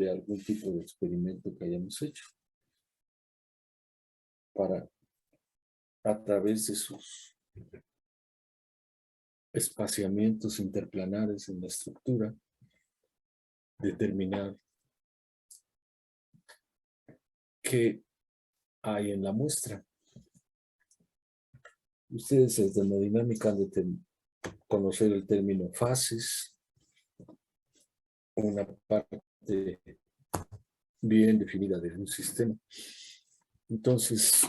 de algún tipo de experimento que hayamos hecho para, a través de sus espaciamientos interplanares en la estructura, determinar qué hay en la muestra. Ustedes en termodinámica han de conocer el término fases, una parte bien definida de un sistema. Entonces,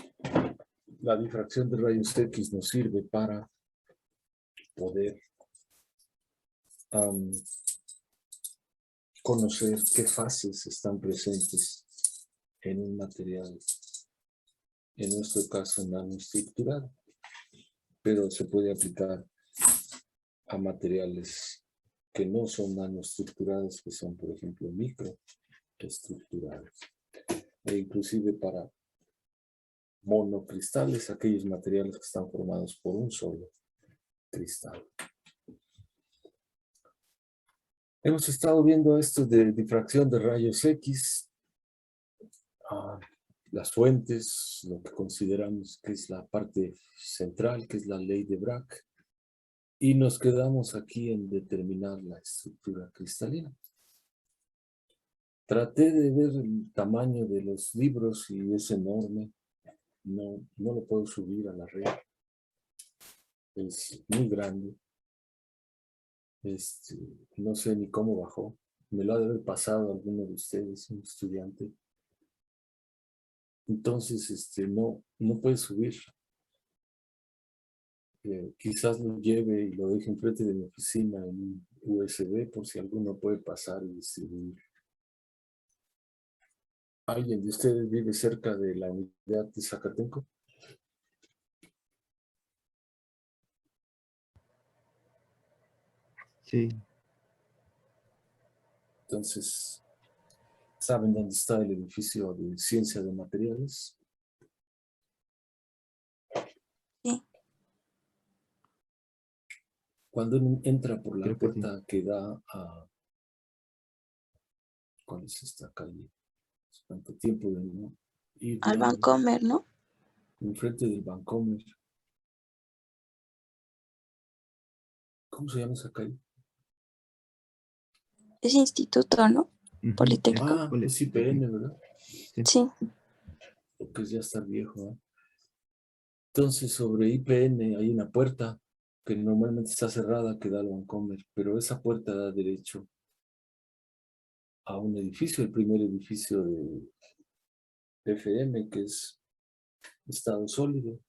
la difracción de rayos X nos sirve para poder conocer qué fases están presentes en un material, en nuestro caso nanoestructurado, pero se puede aplicar a materiales que no son nanoestructurados, que son, por ejemplo, microestructurados, e inclusive para monocristales, aquellos materiales que están formados por un solo cristal. Hemos estado viendo esto de difracción de rayos X, las fuentes, lo que consideramos que es la parte central, que es la ley de Bragg, y nos quedamos aquí en determinar la estructura cristalina. Traté de ver el tamaño de los libros y es enorme. No lo puedo subir a la red. Es muy grande. No sé ni cómo bajó. Me lo ha de haber pasado alguno de ustedes, un estudiante. Entonces, no puede subir. Quizás lo lleve y lo deje enfrente de mi oficina en un USB por si alguno puede pasar y distribuir. ¿Alguien de ustedes vive cerca de la unidad de Zacatenco? Sí. Entonces, ¿saben dónde está el edificio de Ciencia de Materiales? Sí. Cuando uno entra por la Creo que puerta que da a... ¿Cuál es esta calle? ¿Cuánto tiempo de no ir Al diario? Vancomer, ¿no? Enfrente del Vancomer. ¿Cómo se llama esa calle? Es instituto, ¿no? Politécnico. Ah, es IPN, ¿verdad? Sí. Porque ya está viejo, ¿eh? Entonces, sobre IPN hay una puerta que normalmente está cerrada que da al Vancomer, pero esa puerta da derecho a un edificio, el primer edificio de FM, que es estado sólido,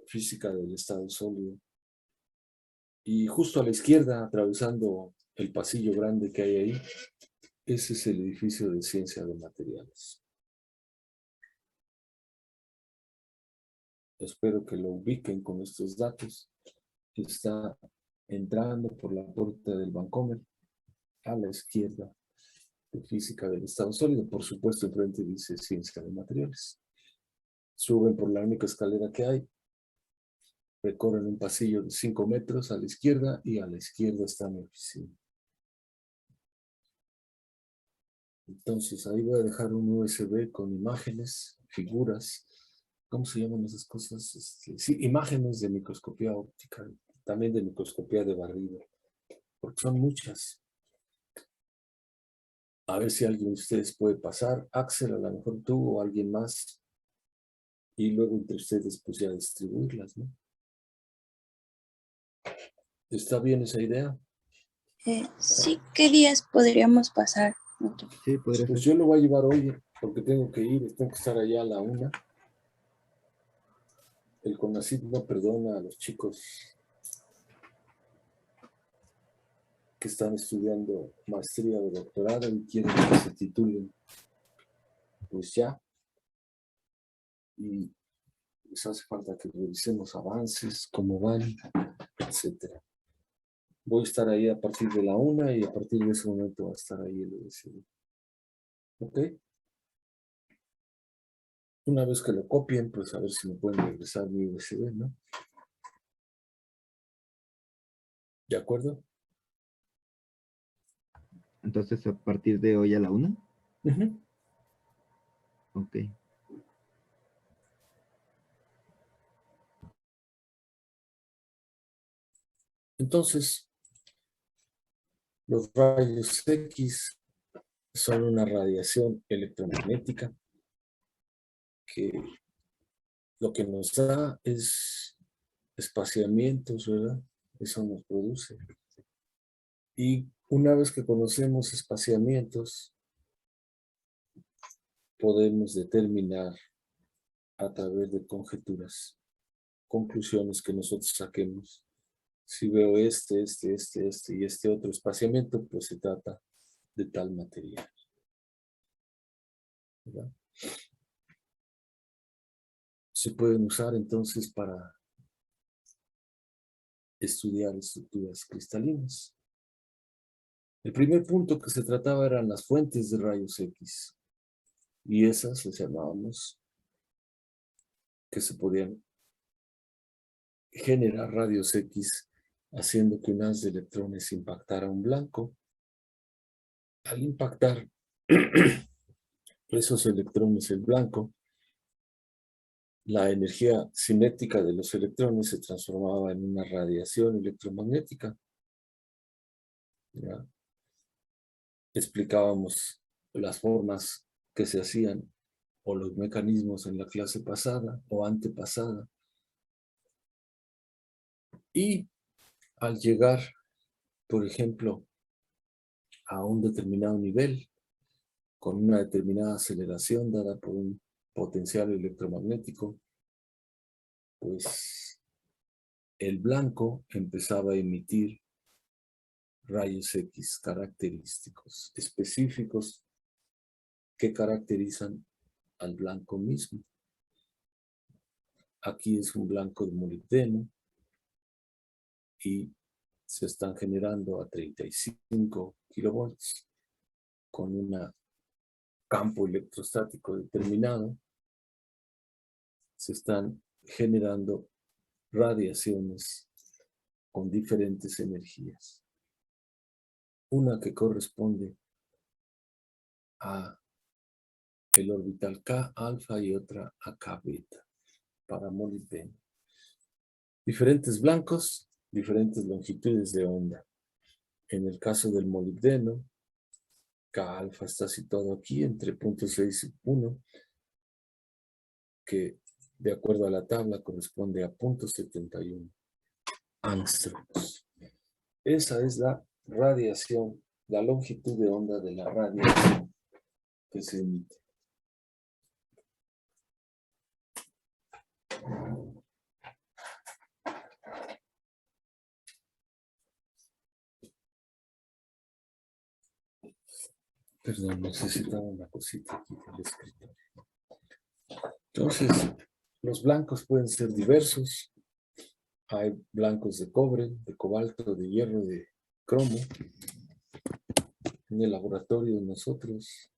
física del estado sólido. Y justo a la izquierda, atravesando el pasillo grande que hay ahí, ese es el edificio de Ciencia de Materiales. Espero que lo ubiquen con estos datos. Está entrando por la puerta del Vancomer a la izquierda de Física del Estado Sólido. Por supuesto, enfrente dice Ciencia de Materiales. Suben por la única escalera que hay. Recorren un pasillo de 5 metros a la izquierda y a la izquierda está mi oficina. Entonces, ahí voy a dejar un USB con imágenes, figuras. ¿Cómo se llaman esas cosas? Sí, imágenes de microscopía óptica, también de microscopía de barrido, porque son muchas. A ver si alguien de ustedes puede pasar. Axel, a lo mejor tú o alguien más. Y luego entre ustedes, pues ya distribuirlas, ¿no? ¿Está bien esa idea? Sí, ¿qué días podríamos pasar? Sí, podría Pues ser. yo lo voy a llevar hoy, porque tengo que ir, tengo que estar allá a la 1. El CONACYT no perdona a los chicos que están estudiando maestría o doctorado y quieren que se titulen. Pues ya. Y les hace falta que revisemos avances, cómo van, etcétera. Voy a estar ahí a partir de la 1 y a partir de ese momento va a estar ahí el USB. ¿Ok? Una vez que lo copien, pues a ver si me pueden regresar mi USB, ¿no? ¿De acuerdo? Entonces, a partir de hoy a la 1. Ujú. Ok. Entonces, los rayos X son una radiación electromagnética que lo que nos da es espaciamientos, ¿verdad? Eso nos produce. Y una vez que conocemos espaciamientos, podemos determinar a través de conjeturas, conclusiones que nosotros saquemos. Si veo este y este otro espaciamiento, pues se trata de tal material, ¿verdad? Se pueden usar entonces para estudiar estructuras cristalinas. El primer punto que se trataba eran las fuentes de rayos X. Y esas les llamábamos que se podían generar rayos X haciendo que un haz de electrones impactara un blanco. Al impactar esos electrones el blanco, la energía cinética de los electrones se transformaba en una radiación electromagnética. ¿Ya? Explicábamos las formas que se hacían o los mecanismos en la clase pasada o antepasada. Y al llegar, por ejemplo, a un determinado nivel, con una determinada aceleración dada por un potencial electromagnético, pues el blanco empezaba a emitir rayos X característicos, específicos, que caracterizan al blanco mismo. Aquí es un blanco de molibdeno y se están generando a 35 kilovolts con un campo electrostático determinado. Se están generando radiaciones con diferentes energías. Una que corresponde a el orbital K alfa y otra a K beta para molibdeno. Diferentes blancos, diferentes longitudes de onda. En el caso del molibdeno, K alfa está situado aquí entre 0.6 y 1, que de acuerdo a la tabla corresponde a 0.71 angstroms. Esa es la radiación, la longitud de onda de la radiación que se emite. Perdón, necesitaba una cosita aquí del escritorio. Entonces, los blancos pueden ser diversos. Hay blancos de cobre, de cobalto, de hierro, de cromo. En el laboratorio nosotros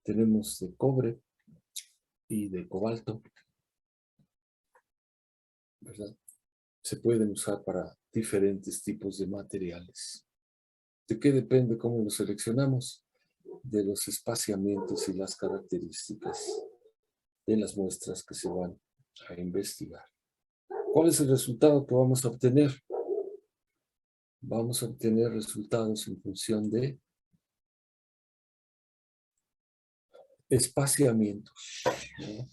tenemos de cobre y de cobalto, ¿verdad? Se pueden usar para diferentes tipos de materiales. ¿De qué depende cómo los seleccionamos? De los espaciamientos y las características de las muestras que se van a investigar. ¿Cuál es el resultado que vamos a obtener? Vamos a obtener resultados en función de espaciamientos, ¿no?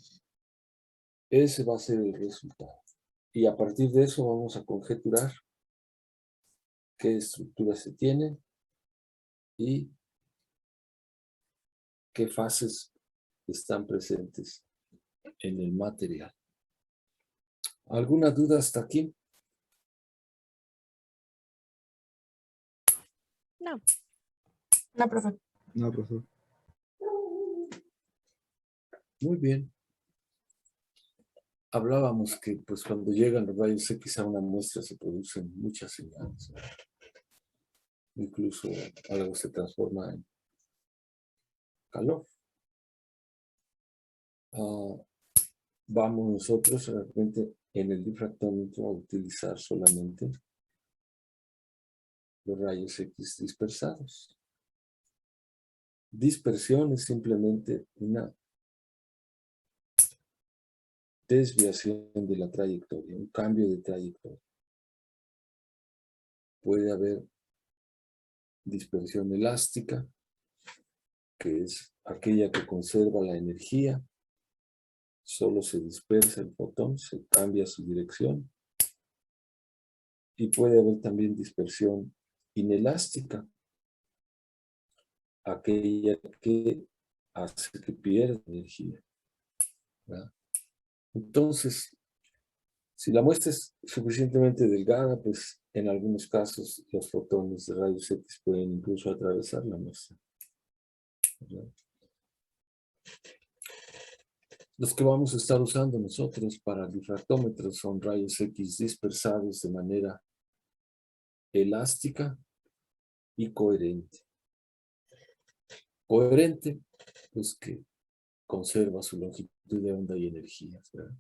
Ese va a ser el resultado. Y a partir de eso vamos a conjeturar qué estructuras se tienen y qué fases están presentes en el material. ¿Alguna duda hasta aquí? No. No, profe. No, profesor. Muy bien. Hablábamos que pues cuando llegan los rayos X a una muestra se producen muchas señales. Incluso algo se transforma en calor. Vamos nosotros de repente en el difractómetro a utilizar solamente los rayos X dispersados. dispersión es simplemente una desviación de la trayectoria, un cambio de trayectoria. Puede haber dispersión elástica, que es aquella que conserva la energía, solo se dispersa el fotón, se cambia su dirección. Y puede haber también dispersión inelástica, aquella que hace que pierda energía, ¿verdad? Entonces, si la muestra es suficientemente delgada, pues en algunos casos los fotones de rayos X pueden incluso atravesar la muestra, ¿verdad? Los que vamos a estar usando nosotros para el difractómetro son rayos X dispersados de manera elástica y coherente. Coherente, pues que conserva su longitud de onda y energía, ¿verdad?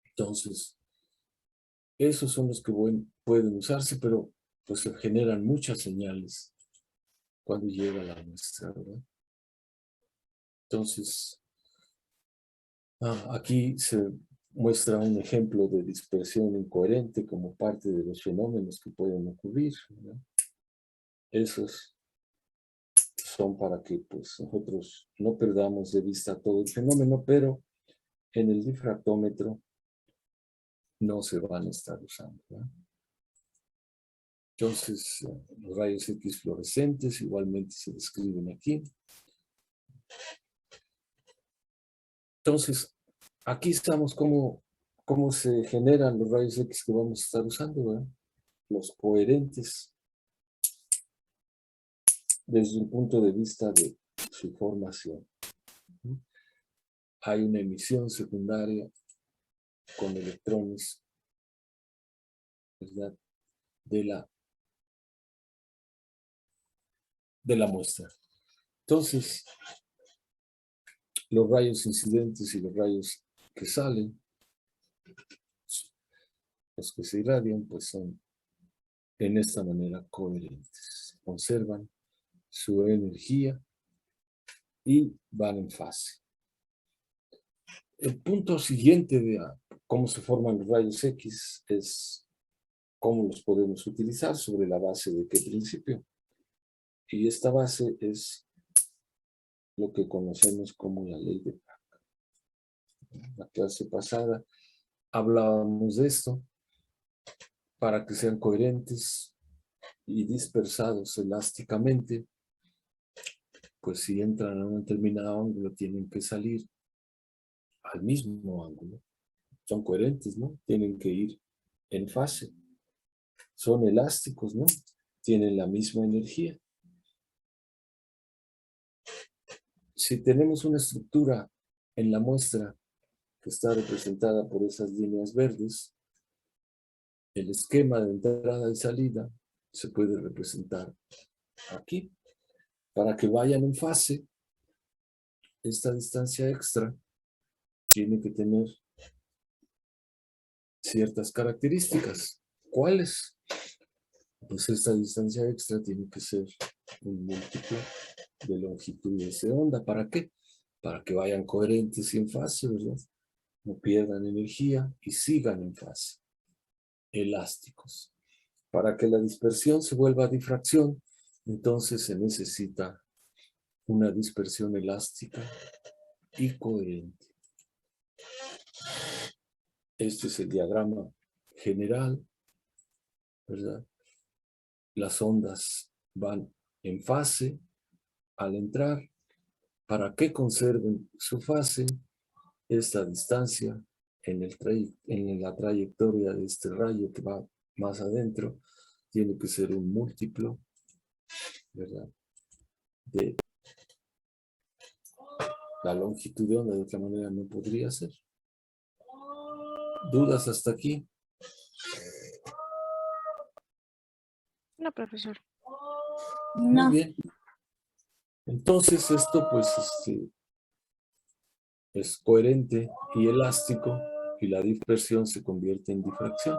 Entonces, esos son los que pueden usarse, pero pues se generan muchas señales cuando llega la muestra, ¿verdad? Entonces, aquí se muestra un ejemplo de dispersión incoherente como parte de los fenómenos que pueden ocurrir, ¿verdad? Esos son para que pues nosotros no perdamos de vista todo el fenómeno, pero en el difractómetro no se van a estar usando, ¿verdad? Entonces, los rayos X fluorescentes igualmente se describen aquí. Entonces, aquí estamos cómo se generan los rayos X que vamos a estar usando, ¿verdad? Los coherentes desde el punto de vista de su formación. Hay una emisión secundaria con electrones, ¿verdad? De la muestra. Entonces, los rayos incidentes y los rayos que salen, los que se irradian, pues son en esta manera coherentes. Conservan su energía y van en fase. El punto siguiente de cómo se forman los rayos X es cómo los podemos utilizar, sobre la base de qué principio. Y esta base es lo que conocemos como la ley de Planck. En la clase pasada hablábamos de esto. Para que sean coherentes y dispersados elásticamente, pues si entran a un determinado ángulo tienen que salir al mismo ángulo. Son coherentes, ¿no? Tienen que ir en fase. Son elásticos, ¿no? Tienen la misma energía. Si tenemos una estructura en la muestra que está representada por esas líneas verdes, el esquema de entrada y salida se puede representar aquí. Para que vayan en fase, esta distancia extra tiene que tener ciertas características. ¿Cuáles? Pues esta distancia extra tiene que ser un múltiplo de longitudes de onda. ¿Para qué? Para que vayan coherentes y en fase, ¿verdad? No pierdan energía y sigan en fase. Elásticos. Para que la dispersión se vuelva difracción, entonces se necesita una dispersión elástica y coherente. Este es el diagrama general, ¿verdad? Las ondas van en fase al entrar. Para que conserven su fase, esta distancia en la trayectoria de este rayo que va más adentro, tiene que ser un múltiplo, ¿verdad? De la longitud de onda, de otra manera no podría ser. ¿Dudas hasta aquí? No, profesor. No. Muy bien. Entonces esto pues es coherente y elástico y la dispersión se convierte en difracción.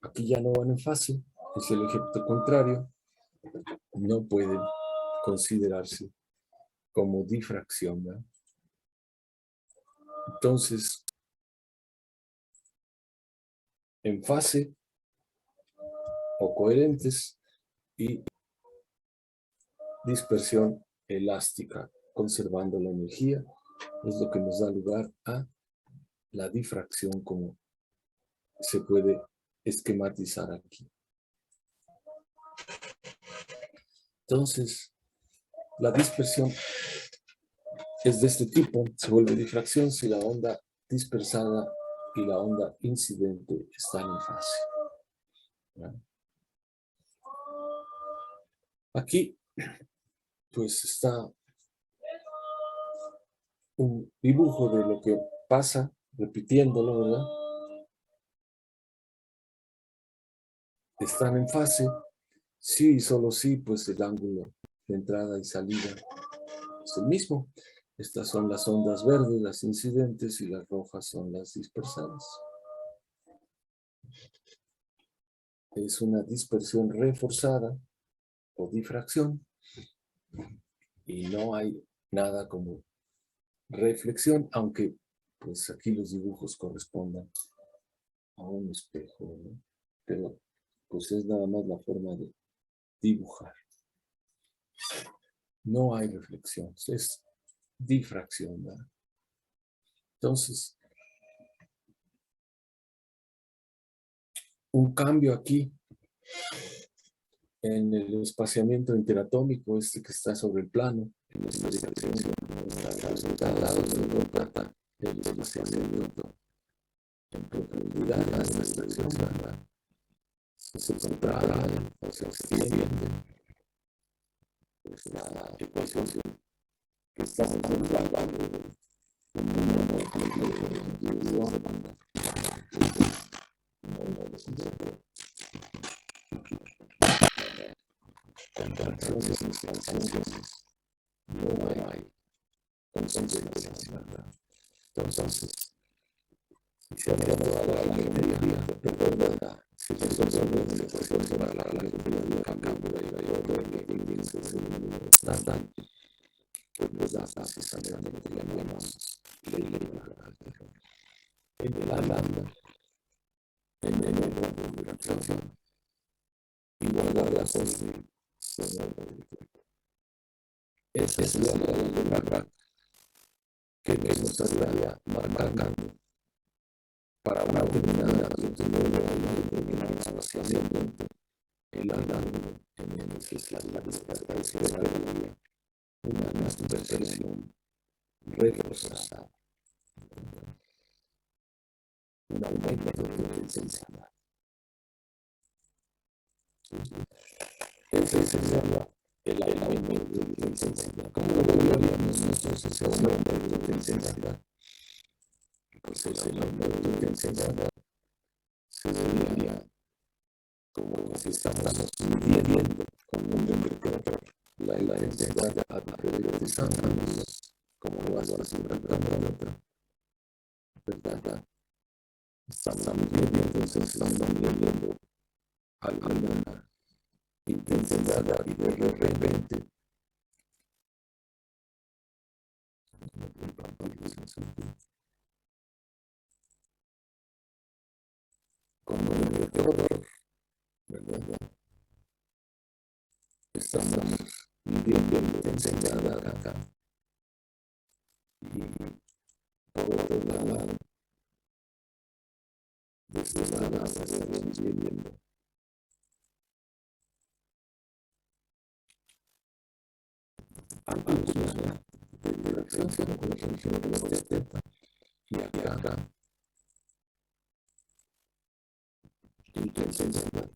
Aquí ya no van en fase, es el efecto contrario. No pueden considerarse como difracción, ¿verdad? Entonces, en fase o coherentes y dispersión elástica, conservando la energía, es lo que nos da lugar a la difracción, como se puede esquematizar aquí. Entonces, la dispersión es de este tipo, se vuelve difracción si la onda dispersada y la onda incidente están en fase. ¿Verdad? Aquí, pues está un dibujo de lo que pasa, repitiéndolo, ¿verdad? Están en fase, sí y solo sí, pues el ángulo de entrada y salida es el mismo. Estas son las ondas verdes, las incidentes, y las rojas son las dispersadas. Es una dispersión reforzada o difracción, y no hay nada como reflexión, aunque pues aquí los dibujos correspondan a un espejo, ¿no? Pero pues es nada más la forma de dibujar. No hay reflexión, es difracción, ¿verdad? Entonces, un cambio aquí en el espaciamiento interatómico, este que está sobre el plano, en esta dirección, está al lado de la plata, el espaciamiento en profundidad, la extracción, ¿verdad? Se contrae, se extiende. Es la ecuación que estamos hablando de contracciones y expansiones. No hay concentraciones, ¿verdad? Entonces, si se había dado a la geometría, recuerda, si resolvemos la ecuación para la geometría, cambio de la estándar, pues nos da precisamente lo que llamamos ley de la en el lambda, en el de reflexión, igualdad a conseguir. Esa es la ley de la que nos estaría marcando para una determinada espaciamiento, el ángulo en el que es la dispersión de una dispersión reforzada, un aumento de intensidad. Ese se llama el aumento de intensidad. ¿Cómo lo veríamos nosotros ese aumento de intensidad? Pues el aumento de intensidad se debería, como si estamos midiendo con un detector la intensidad a diferentes ángulos, como lo hace un termómetro, ¿verdad? Estamos midiendo, entonces estamos midiendo alguna intensidad y de repente como el detector, ¿verdad? Estamos midiendo intensidad acá, y por otro lado, desde la base estamos midiendo ángulos de dirección, como por ejemplo de los teta, y acá intensidad.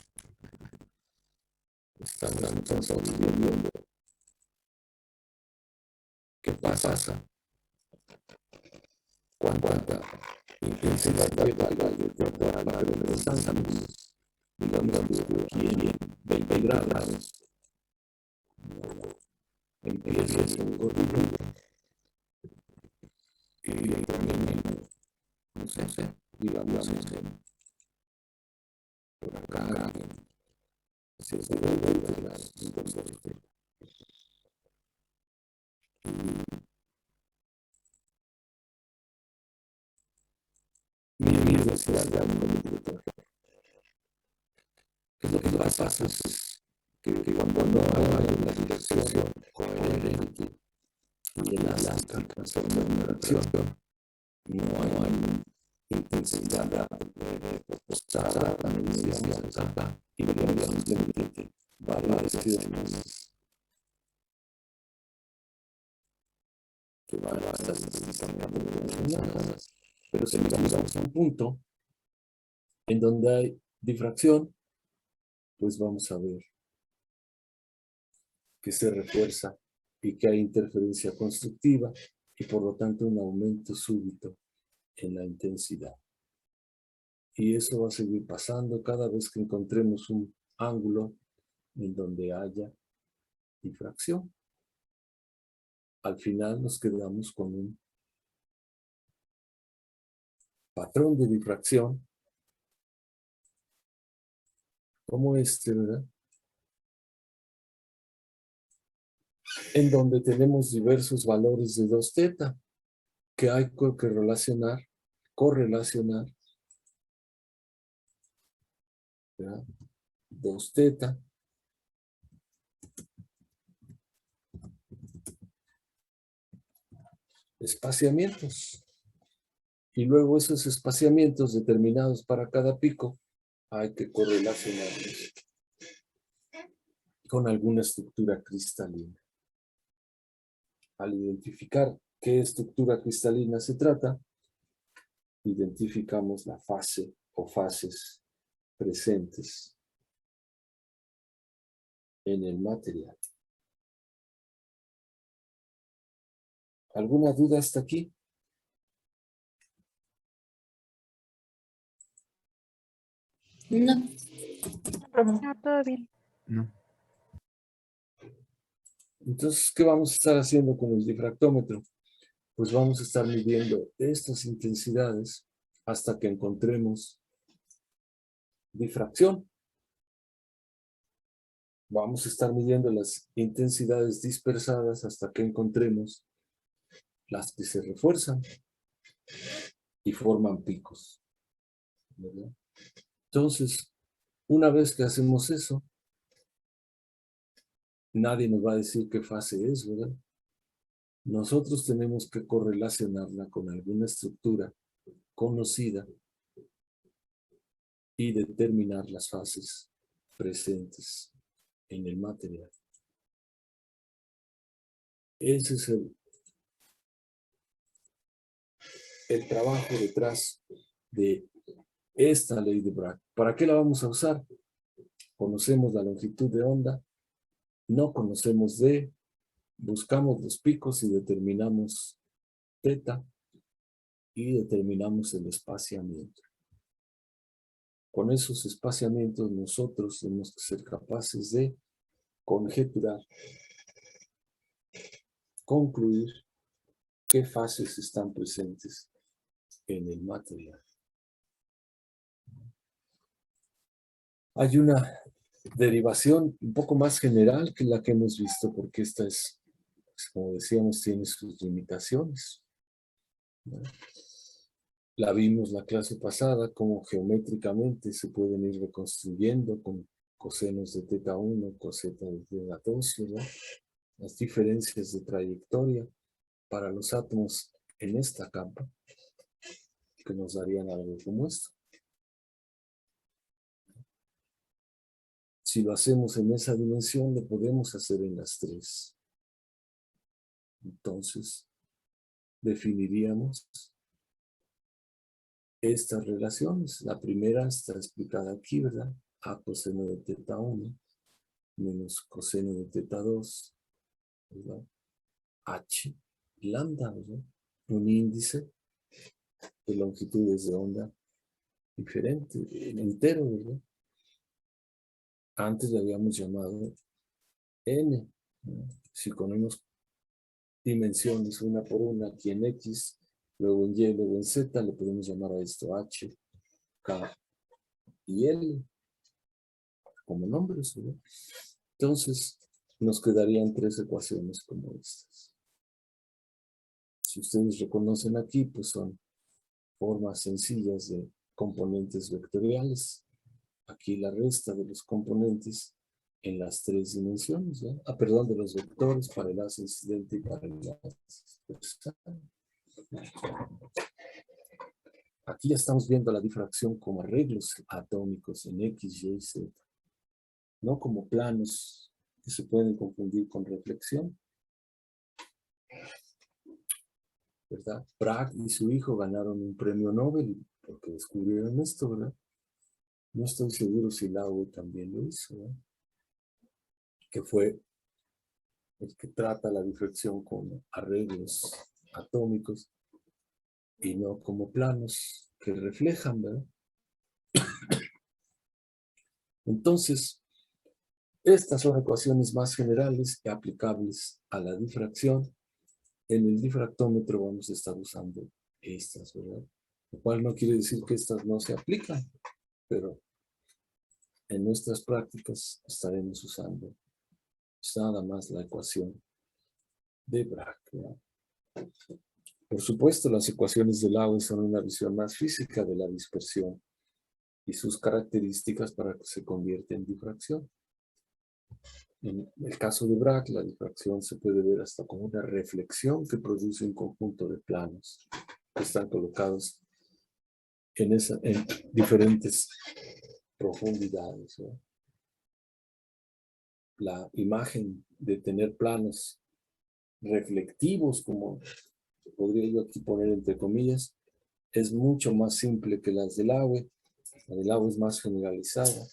Estamos entonces midiendo qué pasa, cuánta intensidad lleva el detector a diferentes ángulos. Digamos que aquí en 20 grados, empieza un código y también, no sé, digamos, por acá, si es de 20 grados, entonces, intensidad de algo extranjero. ¿Qué es lo que pasa? Es que cuando no hay una dirección coherente y elástica sobre una acción, no hay intensidad postada, inmediata, y inmediatamente variaciones que van a estar determinadas. Pero si llegamos a un punto en donde hay difracción, pues vamos a ver que se refuerza y que hay interferencia constructiva y por lo tanto un aumento súbito en la intensidad. Y eso va a seguir pasando cada vez que encontremos un ángulo en donde haya difracción. Al final nos quedamos con un patrón de difracción como este, ¿verdad? En donde tenemos diversos valores de 2θ que hay que correlacionar, ¿verdad? 2θ espaciamientos. Y luego esos espaciamientos determinados para cada pico hay que correlacionarlos con alguna estructura cristalina. Al identificar qué estructura cristalina se trata, identificamos la fase o fases presentes en el material. ¿Alguna duda hasta aquí? No. No, todo bien. No. Entonces, ¿qué vamos a estar haciendo con el difractómetro? Pues vamos a estar midiendo estas intensidades hasta que encontremos difracción. Vamos a estar midiendo las intensidades dispersadas hasta que encontremos las que se refuerzan y forman picos, ¿verdad? Entonces, una vez que hacemos eso, nadie nos va a decir qué fase es, ¿verdad? Nosotros tenemos que correlacionarla con alguna estructura conocida y determinar las fases presentes en el material. Ese es el trabajo detrás de esta ley de Bragg. ¿Para qué la vamos a usar? Conocemos la longitud de onda, no conocemos D, buscamos los picos y determinamos θ y determinamos el espaciamiento. Con esos espaciamientos nosotros tenemos que ser capaces de conjeturar, concluir qué fases están presentes en el material. Hay una derivación un poco más general que la que hemos visto, porque esta es, pues, como decíamos, tiene sus limitaciones, ¿no? La vimos la clase pasada, cómo geométricamente se pueden ir reconstruyendo con cosenos de θ1, coseta de θ2, ¿verdad? Las diferencias de trayectoria para los átomos en esta capa, que nos darían algo como esto. Si lo hacemos en esa dimensión, lo podemos hacer en las tres. Entonces, definiríamos estas relaciones. La primera está explicada aquí, ¿verdad? A coseno de θ1 menos coseno de θ2, ¿verdad? H, lambda, ¿verdad? Un índice de longitudes de onda diferente, entero, ¿verdad? Antes le habíamos llamado N, ¿no? Si ponemos dimensiones una por una, aquí en X, luego en Y, luego en Z, le podemos llamar a esto H, K y L, como nombres, ¿verdad? Entonces, nos quedarían tres ecuaciones como estas. Si ustedes reconocen aquí, pues son formas sencillas de componentes vectoriales. Aquí la resta de los componentes en las 3 dimensiones, ¿no? Perdón, de los vectores para el haz incidente y para el haz dispersal. Aquí ya estamos viendo la difracción como arreglos atómicos en X, Y, Z. No como planos que se pueden confundir con reflexión. ¿Verdad? Bragg y su hijo ganaron un premio Nobel porque descubrieron esto, ¿verdad? No estoy seguro si Laue también lo hizo, ¿verdad? Que fue el que trata la difracción como arreglos atómicos y no como planos que reflejan, ¿verdad? Entonces, estas son ecuaciones más generales y aplicables a la difracción. En el difractómetro vamos a estar usando estas, ¿verdad? Lo cual no quiere decir que estas no se aplican, pero en nuestras prácticas estaremos usando nada más la ecuación de Bragg, ¿verdad? Por supuesto, las ecuaciones de Laue son una visión más física de la dispersión y sus características para que se convierta en difracción. En el caso de Bragg, la difracción se puede ver hasta como una reflexión que produce un conjunto de planos que están colocados en diferentes profundidades, ¿no? La imagen de tener planos reflectivos, como podría yo aquí poner entre comillas, es mucho más simple que las del Laue. La del Laue es más generalizada,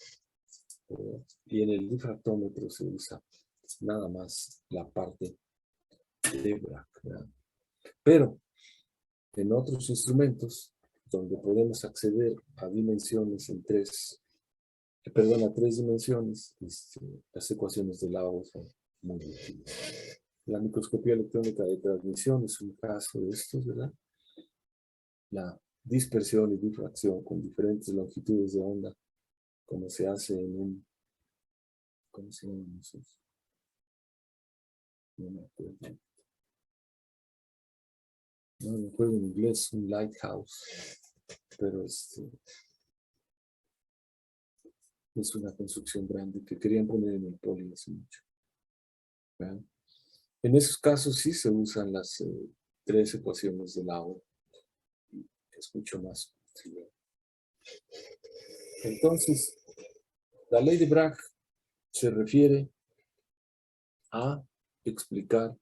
y en el difractómetro se usa nada más la parte de Bragg, ¿verdad? Pero en otros instrumentos donde podemos acceder a dimensiones a 3 dimensiones, las ecuaciones de Laue son muy útiles. La microscopía electrónica de transmisión es un caso de estos, ¿verdad? La dispersión y difracción con diferentes longitudes de onda, como se hace en un, ¿cómo se llaman esos? No me acuerdo. No me acuerdo en inglés, un lighthouse, pero es una construcción grande que querían poner en el poli hace mucho, ¿verdad? En esos casos sí se usan las 3 ecuaciones del Laue. Es mucho más útil. Entonces, la ley de Bragg se refiere a explicar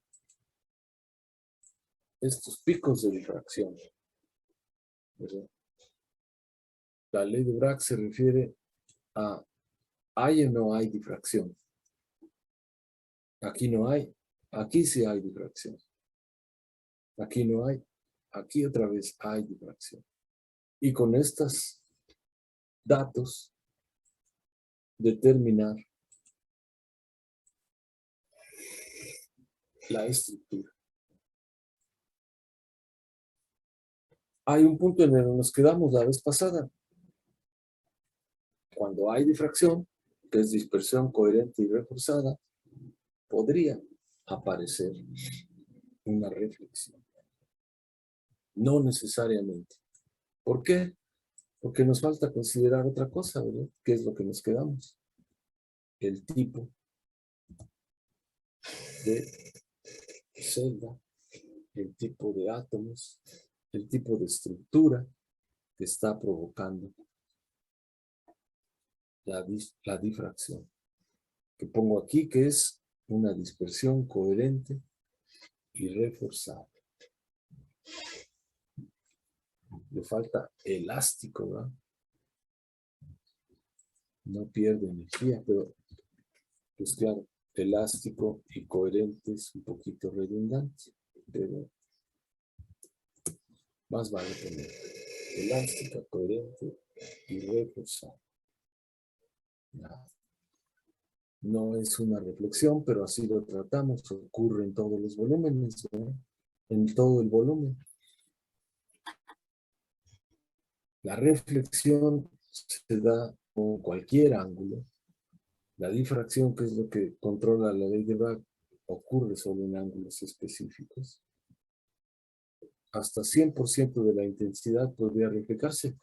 estos picos de difracción, ¿verdad? La ley de Bragg se refiere a ¿hay o no hay difracción? Aquí no hay, aquí sí hay difracción. Aquí no hay, aquí otra vez hay difracción. Y con estos datos determinar la estructura. Hay un punto en el que nos quedamos la vez pasada. Cuando hay difracción, que es dispersión coherente y reforzada, podría aparecer una reflexión. No necesariamente. ¿Por qué? Porque nos falta considerar otra cosa, ¿verdad? ¿Qué es lo que nos quedamos? El tipo de celda, el tipo de átomos, el tipo de estructura que está provocando la difracción. Que pongo aquí que es una dispersión coherente y reforzada. Le falta elástico, ¿verdad? No pierde energía, pero pues claro, elástico y coherente es un poquito redundante, pero más vale poner elástica, coherente y reforzada. No es una reflexión, pero así lo tratamos, ocurre en todos los volúmenes, ¿no? En todo el volumen. La reflexión se da con cualquier ángulo. La difracción, que es lo que controla la ley de Bragg, ocurre solo en ángulos específicos. Hasta 100% de la intensidad podría reflejarse,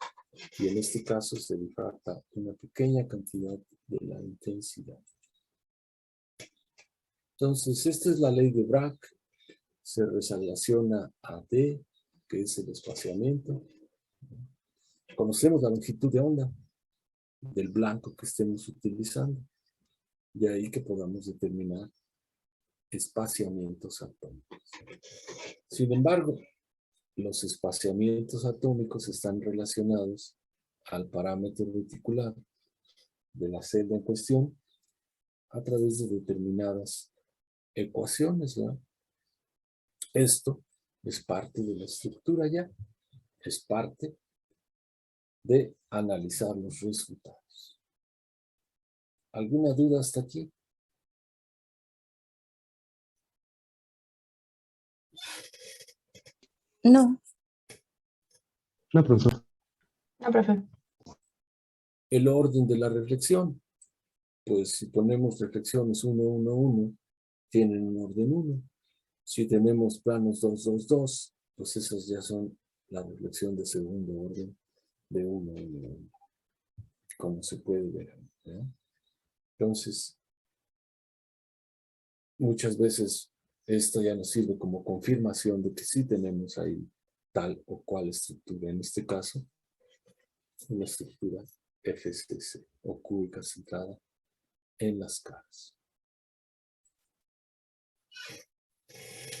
Y en este caso se difracta una pequeña cantidad de la intensidad. Entonces, esta es la ley de Bragg. Se relaciona a D, que es el espaciamiento. Conocemos la longitud de onda del blanco que estemos utilizando. De ahí que podamos determinar espaciamientos atómicos. Sin embargo, los espaciamientos atómicos están relacionados al parámetro reticular de la celda en cuestión a través de determinadas ecuaciones, ¿verdad? Esto es parte de la estructura ya, es parte de analizar los resultados. ¿Alguna duda hasta aquí? No. No, profesor. No, profe. El orden de la reflexión. Pues si ponemos reflexiones 1, 1, 1, tienen un orden 1. Si tenemos planos 2, 2, 2, pues esas ya son la reflexión de segundo orden de 1, 1, 1. Como se puede ver, ¿eh? Entonces, muchas veces esto ya nos sirve como confirmación de que sí tenemos ahí tal o cual estructura. En este caso, una estructura FCC o cúbica centrada en las caras.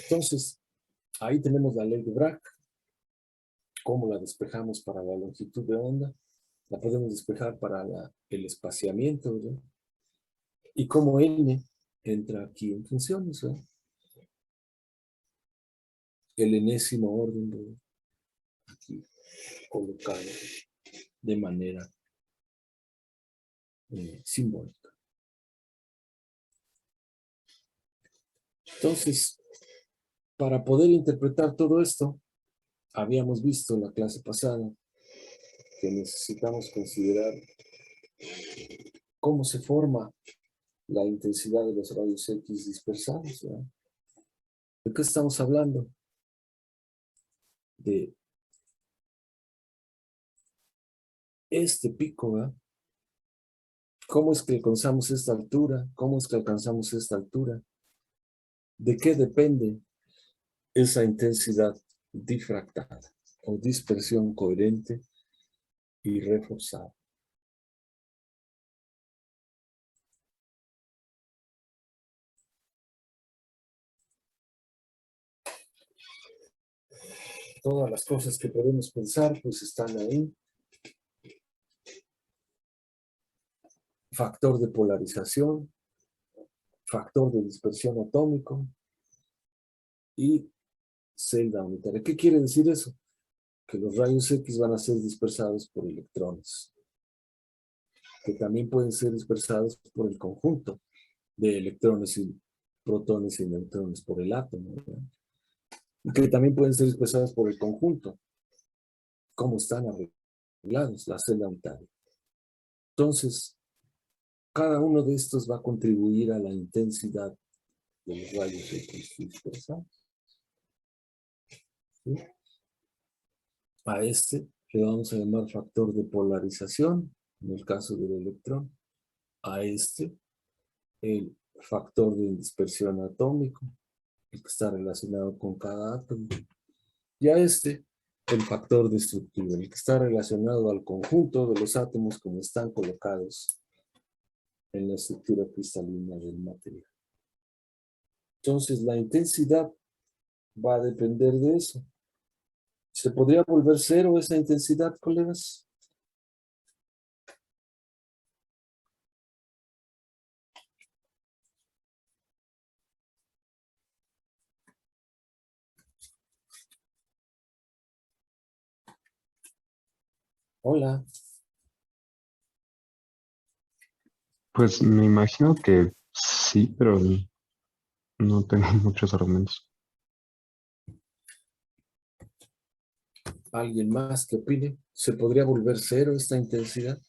Entonces, ahí tenemos la ley de Bragg. ¿Cómo la despejamos para la longitud de onda? La podemos despejar para el espaciamiento, ¿verdad? Y cómo N entra aquí en funciones, ¿verdad? El enésimo orden, ¿verdad? Aquí colocado de manera simbólica. Entonces, para poder interpretar todo esto, habíamos visto en la clase pasada que necesitamos considerar cómo se forma la intensidad de los rayos X dispersados, ¿verdad? ¿De qué estamos hablando? De este pico, ¿verdad? ¿Cómo es que alcanzamos esta altura? ¿Cómo es que alcanzamos esta altura? ¿De qué depende esa intensidad difractada o dispersión coherente y reforzada? Todas las cosas que podemos pensar, pues están ahí. Factor de polarización, factor de dispersión atómico y celda unitaria. ¿Qué quiere decir eso? Que los rayos X van a ser dispersados por electrones, que también pueden ser dispersados por el conjunto de electrones y protones y neutrones, por el átomo, ¿verdad? Y que también pueden ser dispersados por el conjunto, como están arreglados, la celda unitaria. Entonces, cada uno de estos va a contribuir a la intensidad de los rayos X dispersados. ¿Sí? A este le vamos a llamar factor de polarización, en el caso del electrón. A este, el factor de dispersión atómico, el que está relacionado con cada átomo. Y a este, el factor de estructura, el que está relacionado al conjunto de los átomos como están colocados en la estructura cristalina del material. Entonces, la intensidad va a depender de eso. ¿Se podría volver cero esa intensidad, colegas? Hola. Pues me imagino que sí, pero no tengo muchos argumentos. ¿Alguien más que opine? ¿Se podría volver cero esta intensidad?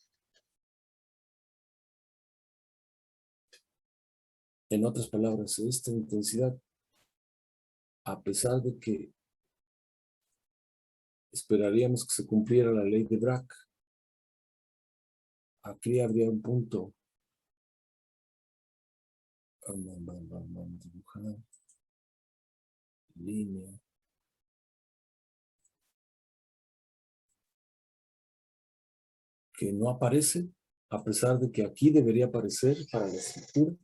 En otras palabras, esta intensidad, a pesar de que esperaríamos que se cumpliera la ley de Bragg, Aquí habría un punto. Vamos a dibujar. Línea. Que no aparece, a pesar de que aquí debería aparecer para la estructura.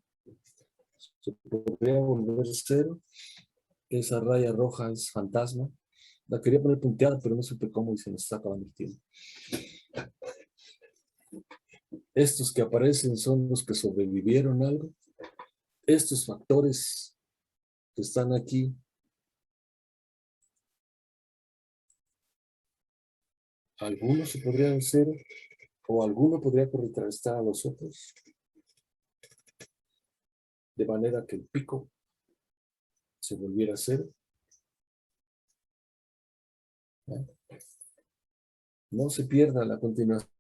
Se podría volver cero. Esa raya roja es fantasma. La quería poner punteada, pero no supe cómo y se me está acabando el tiempo. Estos que aparecen son los que sobrevivieron algo. Estos factores que están aquí algunos se podrían cero o alguno podría contrarrestar a los otros. De manera que el pico se volviera cero. No se pierda la continuación.